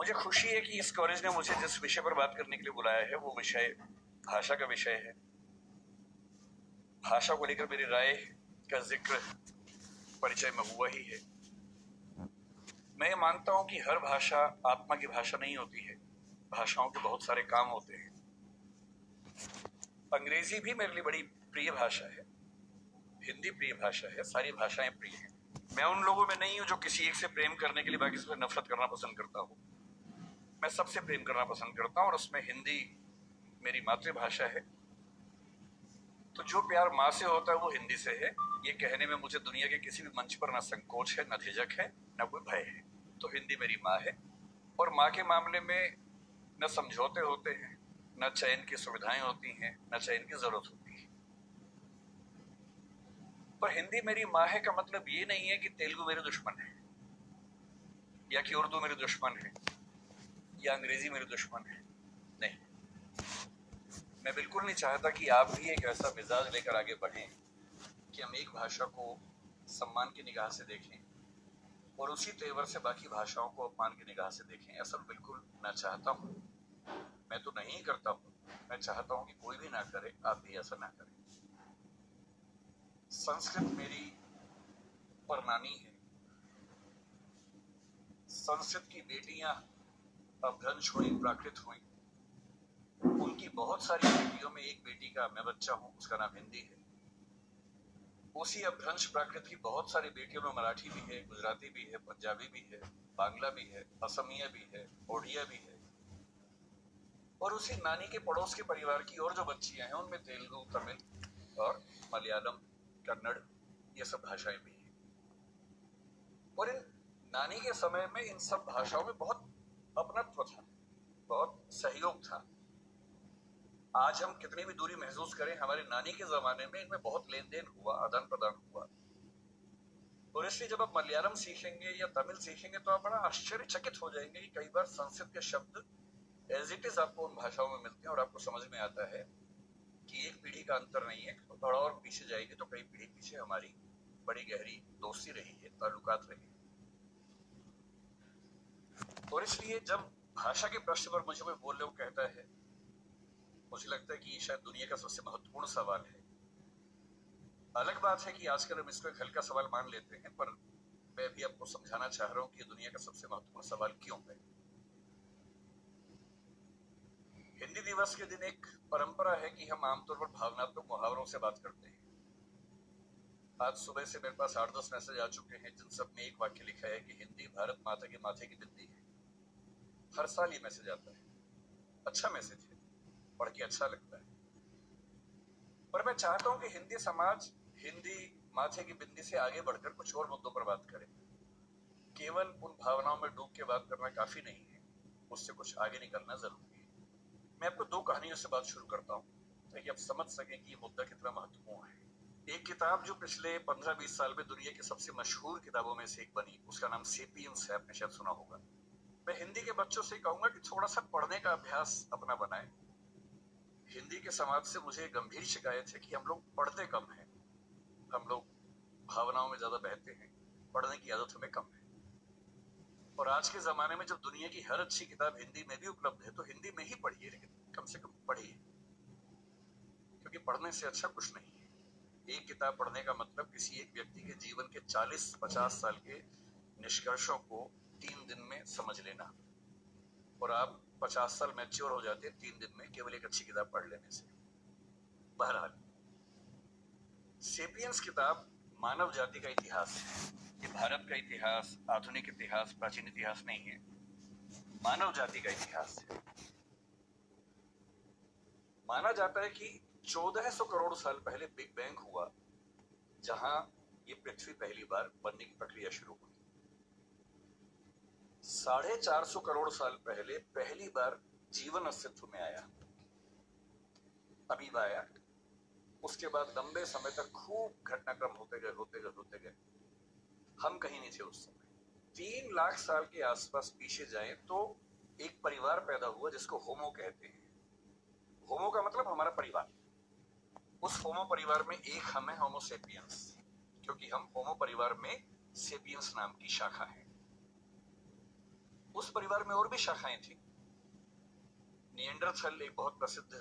मुझे खुशी है कि इस कॉलेज ने मुझे जिस विषय पर बात करने के लिए बुलाया है वो विषय भाषा का विषय है। भाषा को लेकर मेरी राय का जिक्र परिचय में हुआ ही है। मैं ये मानता हूं कि हर भाषा आत्मा की भाषा नहीं होती है। भाषाओं के बहुत सारे काम होते हैं। अंग्रेजी भी मेरे लिए बड़ी प्रिय भाषा है, हिंदी प्रिय भाषा है, सारी भाषाएं प्रिय हैं। मैं उन लोगों में नहीं हूं जो किसी एक से प्रेम करने के लिए बाकी से नफरत करना पसंद करता हूं। मैं सबसे प्रेम करना पसंद करता हूं और उसमें हिंदी मेरी मातृभाषा है। तो जो प्यार माँ से होता है वो हिंदी से है। ये कहने में मुझे दुनिया के किसी भी मंच पर ना संकोच है, ना झिझक है, ना कोई भय है। तो हिंदी मेरी माँ है और माँ के मामले में न समझौते होते हैं, न चयन की सुविधाएं होती हैं, न चयन की जरूरत होती है। पर हिंदी मेरी माँ है का मतलब ये नहीं है कि तेलुगु मेरे दुश्मन है, या कि उर्दू मेरे दुश्मन है, या अंग्रेजी मेरे दुश्मन है। नहीं, मैं बिल्कुल नहीं चाहता कि आप भी एक ऐसा मिजाज लेकर आगे बढ़ें कि हम एक भाषा को सम्मान की निगाह से देखें और उसी तेवर से बाकी भाषाओं को अपमान की निगाह से देखें। ऐसा बिल्कुल ना चाहता हूं। मैं तो नहीं करता हूं। मैं चाहता हूं कि कोई भी ना करे, आप भी ऐसा ना करें। संस्कृत मेरी परनानी है। संस्कृत की बेटियां अपभ्रंश हुई, प्राकृत हुई। उनकी बहुत सारी बेटियों में एक बेटी का मैं बच्चा हूं, उसका नाम हिंदी है। उसी अपभ्रंश प्राकृत की बहुत सारी बेटियों में मराठी भी है, गुजराती भी है, पंजाबी भी है, बांग्ला भी है, असमिया भी है, ओडिया भी है। और उसी नानी के पड़ोस के परिवार की और जो बच्चियां हैं उनमें तेलुगु, तमिल और मलयालम, कन्नड़, ये सब भाषाएं भी हैं। और इन नानी के समय में इन सब भाषाओं में बहुत अपनत्व था, बहुत सहयोग था। आज हम कितनी भी दूरी महसूस करें, हमारे नानी के जमाने में इनमें बहुत लेन देन हुआ, आदान प्रदान हुआ। और इसलिए जब आप मलयालम सीखेंगे या तमिल सीखेंगे तो आप बड़ा आश्चर्यचकित हो जाएंगे कि कई बार संस्कृत के शब्द एज इट इज आपको उन भाषाओं में मिलते हैं और आपको समझ में आता है कि एक पीढ़ी का अंतर नहीं है। तो थोड़ा और पीछे जाएंगे तो कई पीढ़ी पीछे हमारी बड़ी गहरी दोस्ती रही है, ताल्लुकात रहे हैं। और इसलिए जब भाषा के प्रश्न पर मुझे कोई बोलने को कहता है, मुझे लगता है कि ये शायद दुनिया का सबसे महत्वपूर्ण सवाल है। अलग बात है कि आजकल हम इसको एक हल्का सवाल मान लेते हैं, पर मैं भी आपको समझाना चाह रहा हूं कि दुनिया का सबसे महत्वपूर्ण सवाल क्यों है। हिंदी दिवस के दिन एक परंपरा है कि हम आमतौर पर भावनात्मक मुहावरों से बात करते हैं। आज सुबह से मेरे पास 8-10 मैसेज आ चुके हैं जिन सब में एक वाक्य लिखा है कि हिंदी भारत माता के माथे की बिंदी है। हर साल ये मैसेज आता है। अच्छा मैसेज है, पढ़ के अच्छा लगता है। पर मैं चाहता हूं कि हिंदी समाज हिंदी माथे की बिंदी से आगे बढ़कर कुछ और मुद्दों पर बात करे। केवल उन भावनाओं में डूब के बात करना काफी नहीं है, उससे कुछ आगे निकलना जरूरी है। मैं आपको 2 कहानियों से बात शुरू करता हूं ताकि आप समझ सकें कि ये मुद्दा कितना महत्वपूर्ण है। एक किताब जो पिछले 15-20 साल में दुनिया की सबसे मशहूर किताबों में से एक बनी, उसका नाम सेपियंस है, आपने शायद सुना होगा। मैं हिंदी के बच्चों से कहूंगा कि थोड़ा सा पढ़ने का अभ्यास अपना बनाएं। हिंदी के समाज से मुझे गंभीर शिकायत है कि हम लोग पढ़ते कम हैं, हम लोग भावनाओं में ज्यादा बहते हैं, पढ़ने की आदत हमें कम है। और आज के जमाने में जब दुनिया की हर अच्छी किताब हिंदी में भी उपलब्ध है तो हिंदी में ही पढ़िए, लेकिन कम से कम पढ़िए, क्योंकि पढ़ने से अच्छा कुछ नहीं है। एक किताब पढ़ने का मतलब किसी एक व्यक्ति के जीवन के 40-50 साल के निष्कर्षों को 3 दिन में समझ लेना। और आप 50 साल मैच्योर हो जाते हैं 3 दिन में, केवल एक अच्छी किताब पढ़ लेने से। बहरहाल, सेपियंस किताब मानव जाति का इतिहास है। ये भारत का इतिहास, आधुनिक इतिहास, प्राचीन इतिहास नहीं है, मानव जाति का इतिहास है। माना जाता है कि 1400 करोड़ साल पहले बिग बैंग हुआ, जहां ये पृथ्वी पहली बार बनने की प्रक्रिया शुरू हुई। 450 करोड़ साल पहले पहली बार जीवन अस्तित्व में आया, अमीबा आया। उसके बाद लंबे समय तक खूब घटनाक्रम होते गए। हम कहीं नहीं थे उस समय। 3 लाख साल के आसपास पीछे जाएं तो एक परिवार पैदा हुआ जिसको होमो कहते हैं। होमो का मतलब हमारा परिवार। उस होमो परिवार में एक हम है, होमो सेपियंस, क्योंकि हम होमो परिवार में सेपियंस नाम की शाखा है। उस परिवार में और भी शाखाएं थी। निएंडरथल एक बहुत प्रसिद्ध,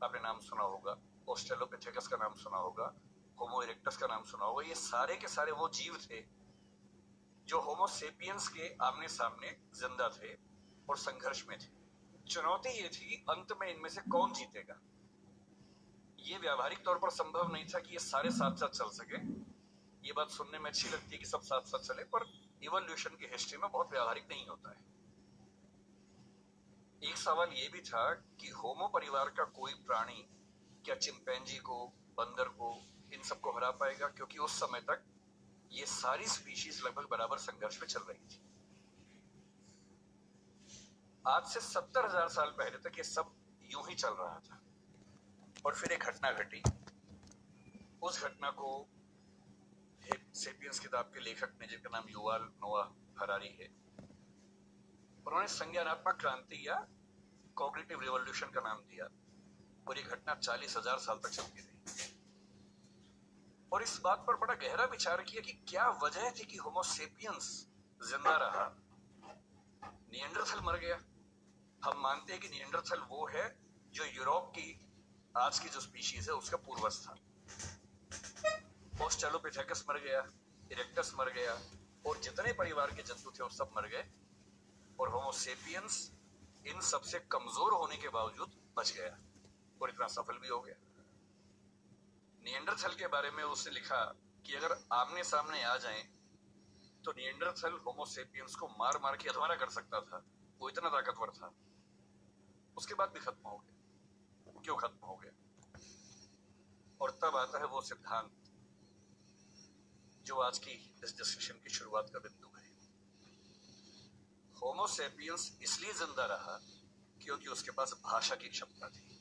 आपने नाम सुना होगा, ऑस्ट्रेलोपिथेकस का नाम सुना होगा, होमो इरेक्टस का नाम सुना होगा। ये सारे के सारे वो जीव थे जो होमो सेपियंस के आमने सामने जिंदा थे और संघर्ष में थे। चुनौती ये थी अंत में इनमें से कौन जीतेगा। ये व्यावहारिक तौर पर संभव नहीं था कि ये सारे साथ साथ चल सके। ये बात सुनने में अच्छी लगती है कि सब साथ साथ चले, पर इवोल्यूशन की हिस्ट्री में बहुत व्यावहारिक नहीं होता है। एक सवाल ये भी था कि होमो परिवार का कोई प्राणी क्या चिंपैंजी को, बंदर को, इन सबको हरा पाएगा, क्योंकि उस समय तक ये सारी स्पीशीज लगभग बराबर संघर्ष में चल रही थी। आज से 70,000 साल पहले तक ये सब यूं ही चल रहा था और फिर एक घटना घटी। उस घटना को सेपियंस किताब के लेखक ने, जिनका नाम युवाल नोआ हरारी है, उन्होंने संज्ञानात्मक क्रांति या कॉग्निटिव रिवॉल्यूशन का नाम दिया और ये घटना 40,000 साल तक चलती रही। और इस बात पर बड़ा गहरा विचार किया कि क्या वजह थी कि होमो सेपियंस जिंदा रहा, निएंडरथल मर गया। हम मानते हैं कि निएंडरथल वो है जो यूरोप की आज की जो स्पीशीज है उसका पूर्वज था। ऑस्ट्रेलोपिथेकस मर गया, इरेक्टस मर गया और जितने परिवार के जंतु थे वो सब मर गए और होमो सेपियंस इन सबसे कमजोर होने के बावजूद बच गया और इतना सफल भी हो गया। निएंडरथल के बारे में उसने लिखा कि अगर आमने सामने आ जाएं तो निएंडरथल होमो सेपियंस को मार मार के अधवारा कर सकता था, वो इतना ताकतवर था। उसके बाद भी खत्म हो गया। क्यों खत्म हो गया? और तब आता है वो सिद्धांत जो आज की इस डिस्कशन की शुरुआत का बिंदु है। होमो सेपियंस इसलिए जिंदा रहा क्योंकि उसके पास भाषा की क्षमता थी।